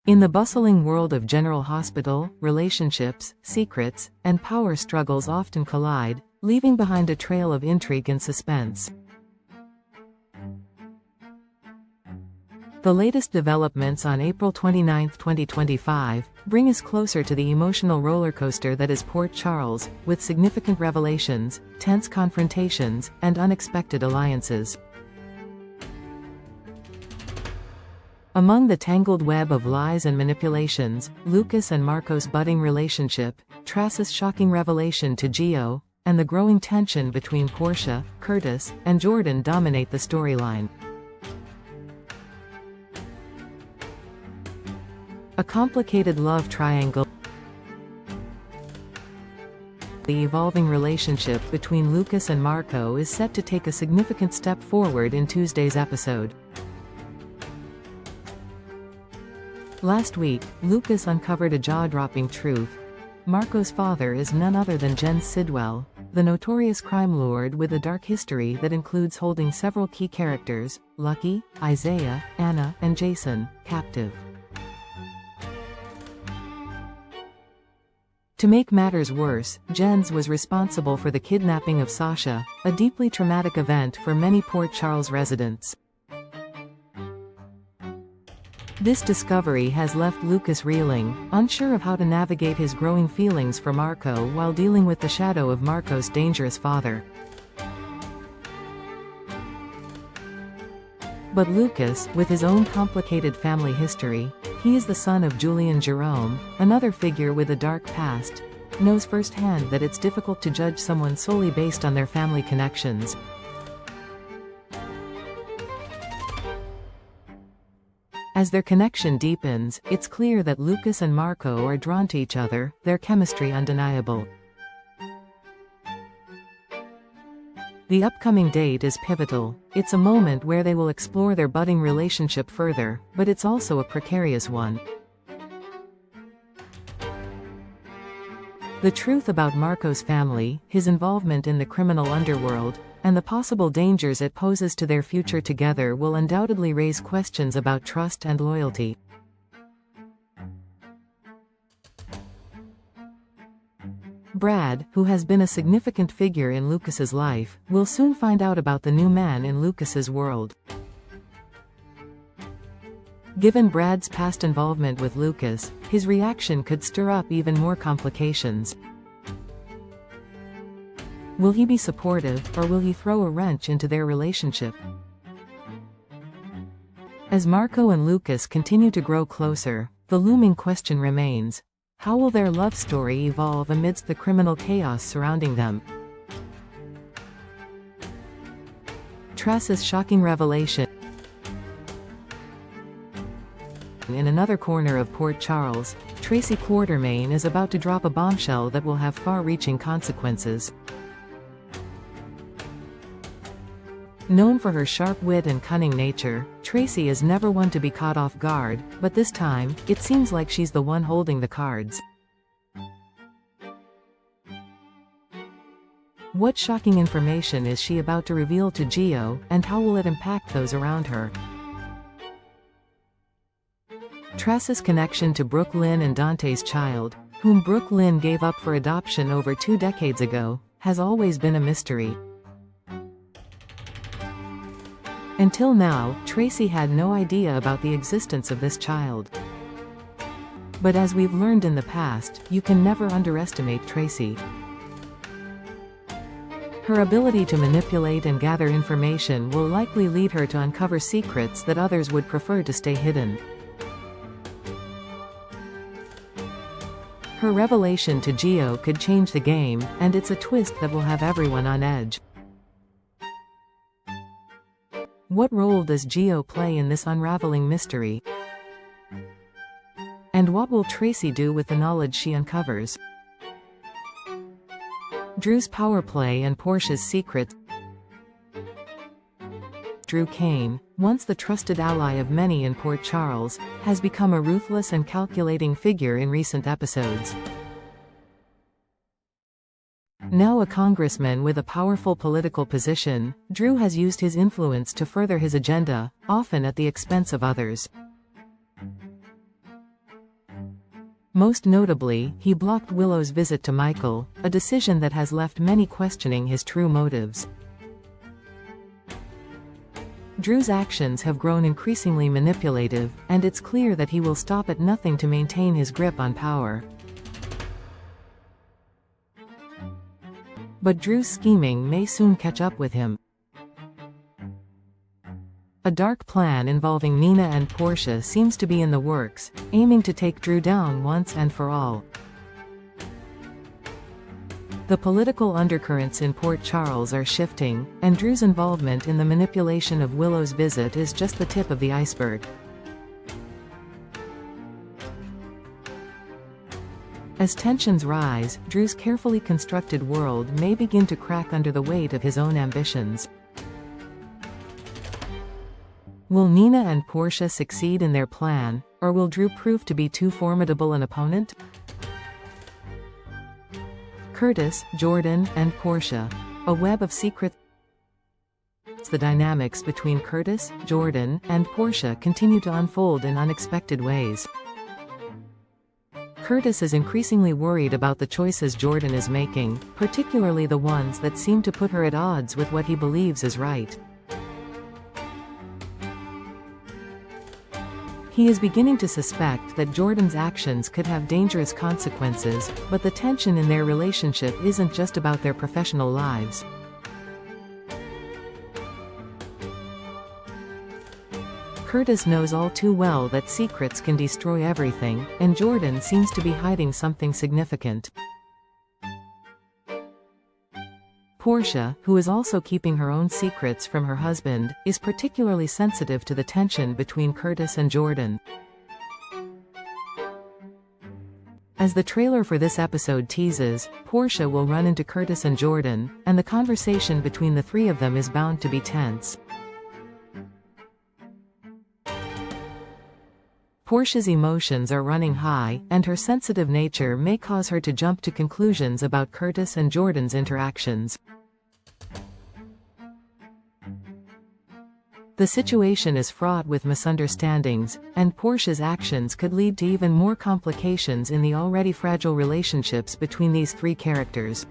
In the bustling world of General Hospital, relationships, secrets, and power struggles often collide, leaving behind a trail of intrigue and suspense. The latest developments on April 29, 2025, bring us closer to the emotional rollercoaster that is Port Charles, with significant revelations, tense confrontations, and unexpected alliances. Among the tangled web of lies and manipulations, Lucas and Marco's budding relationship, Tracy's shocking revelation to Gio, and the growing tension between Portia, Curtis, and Jordan dominate the storyline. A complicated love triangle. The evolving relationship between Lucas and Marco is set to take a significant step forward in Tuesday's episode. Last week, Lucas uncovered a jaw-dropping truth. Marco's father is none other than Jens Sidwell, the notorious crime lord with a dark history that includes holding several key characters, Lucky, Isaiah, Anna, and Jason, captive. To make matters worse, Jens was responsible for the kidnapping of Sasha, a deeply traumatic event for many Port Charles residents. This discovery has left Lucas reeling, unsure of how to navigate his growing feelings for Marco while dealing with the shadow of Marco's dangerous father. But Lucas, with his own complicated family history, he is the son of Julian Jerome, another figure with a dark past, knows firsthand that it's difficult to judge someone solely based on their family connections. As their connection deepens, it's clear that Lucas and Marco are drawn to each other, their chemistry undeniable. The upcoming date is pivotal. It's a moment where they will explore their budding relationship further, but it's also a precarious one. The truth about Marco's family, his involvement in the criminal underworld, and the possible dangers it poses to their future together will undoubtedly raise questions about trust and loyalty. Brad, who has been a significant figure in Lucas's life, will soon find out about the new man in Lucas's world. Given Brad's past involvement with Lucas, his reaction could stir up even more complications. Will he be supportive, or will he throw a wrench into their relationship? As Marco and Lucas continue to grow closer, the looming question remains: how will their love story evolve amidst the criminal chaos surrounding them? Tracy's shocking revelation. In another corner of Port Charles, Tracy Quartermain is about to drop a bombshell that will have far-reaching consequences. Known for her sharp wit and cunning nature, Tracy is never one to be caught off guard, but this time, it seems like she's the one holding the cards. What shocking information is she about to reveal to Gio, and how will it impact those around her? Tracy's connection to Brooke Lynn and Dante's child, whom Brooke Lynn gave up for adoption over 2 decades ago, has always been a mystery. Until now, Tracy had no idea about the existence of this child. But as we've learned in the past, you can never underestimate Tracy. Her ability to manipulate and gather information will likely lead her to uncover secrets that others would prefer to stay hidden. Her revelation to Gio could change the game, and it's a twist that will have everyone on edge. What role does Gio play in this unraveling mystery? And what will Tracy do with the knowledge she uncovers? Drew's power play and Portia's secrets. Drew Kane, once the trusted ally of many in Port Charles, has become a ruthless and calculating figure in recent episodes. Now a congressman with a powerful political position, Drew has used his influence to further his agenda, often at the expense of others. Most notably, he blocked Willow's visit to Michael, a decision that has left many questioning his true motives. Drew's actions have grown increasingly manipulative, and it's clear that he will stop at nothing to maintain his grip on power. But Drew's scheming may soon catch up with him. A dark plan involving Nina and Portia seems to be in the works, aiming to take Drew down once and for all. The political undercurrents in Port Charles are shifting, and Drew's involvement in the manipulation of Willow's visit is just the tip of the iceberg. As tensions rise, Drew's carefully constructed world may begin to crack under the weight of his own ambitions. Will Nina and Portia succeed in their plan, or will Drew prove to be too formidable an opponent? Curtis, Jordan, and Portia. A web of secrets. The dynamics between Curtis, Jordan, and Portia continue to unfold in unexpected ways. Curtis is increasingly worried about the choices Jordan is making, particularly the ones that seem to put her at odds with what he believes is right. He is beginning to suspect that Jordan's actions could have dangerous consequences, but the tension in their relationship isn't just about their professional lives. Curtis knows all too well that secrets can destroy everything, and Jordan seems to be hiding something significant. Portia, who is also keeping her own secrets from her husband, is particularly sensitive to the tension between Curtis and Jordan. As the trailer for this episode teases, Portia will run into Curtis and Jordan, and the conversation between the three of them is bound to be tense. Portia's emotions are running high, and her sensitive nature may cause her to jump to conclusions about Curtis and Jordan's interactions. The situation is fraught with misunderstandings, and Portia's actions could lead to even more complications in the already fragile relationships between these three characters.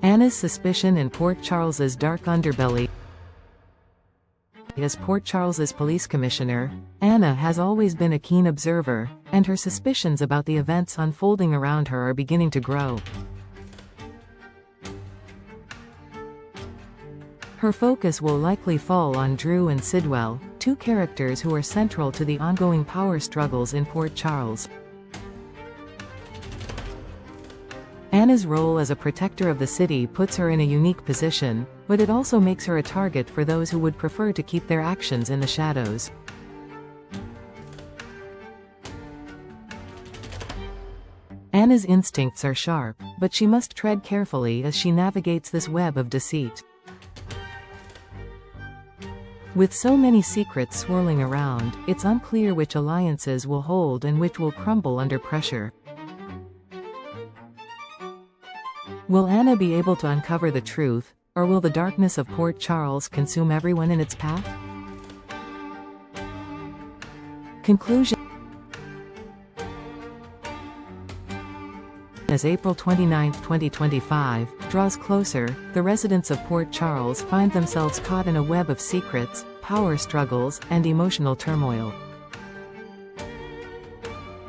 Anna's suspicion in Port Charles's dark underbelly. As Port Charles's police commissioner, Anna has always been a keen observer, and her suspicions about the events unfolding around her are beginning to grow. Her focus will likely fall on Drew and Sidwell, two characters who are central to the ongoing power struggles in Port Charles. Anna's role as a protector of the city puts her in a unique position, but it also makes her a target for those who would prefer to keep their actions in the shadows. Anna's instincts are sharp, but she must tread carefully as she navigates this web of deceit. With so many secrets swirling around, it's unclear which alliances will hold and which will crumble under pressure. Will Anna be able to uncover the truth, or will the darkness of Port Charles consume everyone in its path? Conclusion. As April 29, 2025, draws closer, the residents of Port Charles find themselves caught in a web of secrets, power struggles, and emotional turmoil.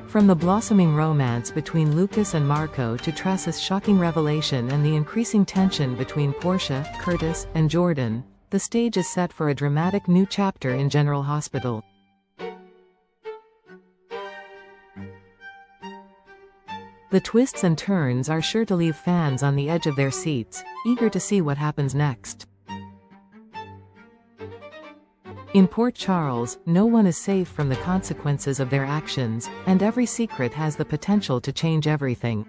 From the blossoming romance between Lucas and Marco to Tracy's shocking revelation and the increasing tension between Portia, Curtis, and Jordan, the stage is set for a dramatic new chapter in General Hospital. The twists and turns are sure to leave fans on the edge of their seats, eager to see what happens next. In Port Charles, no one is safe from the consequences of their actions, and every secret has the potential to change everything.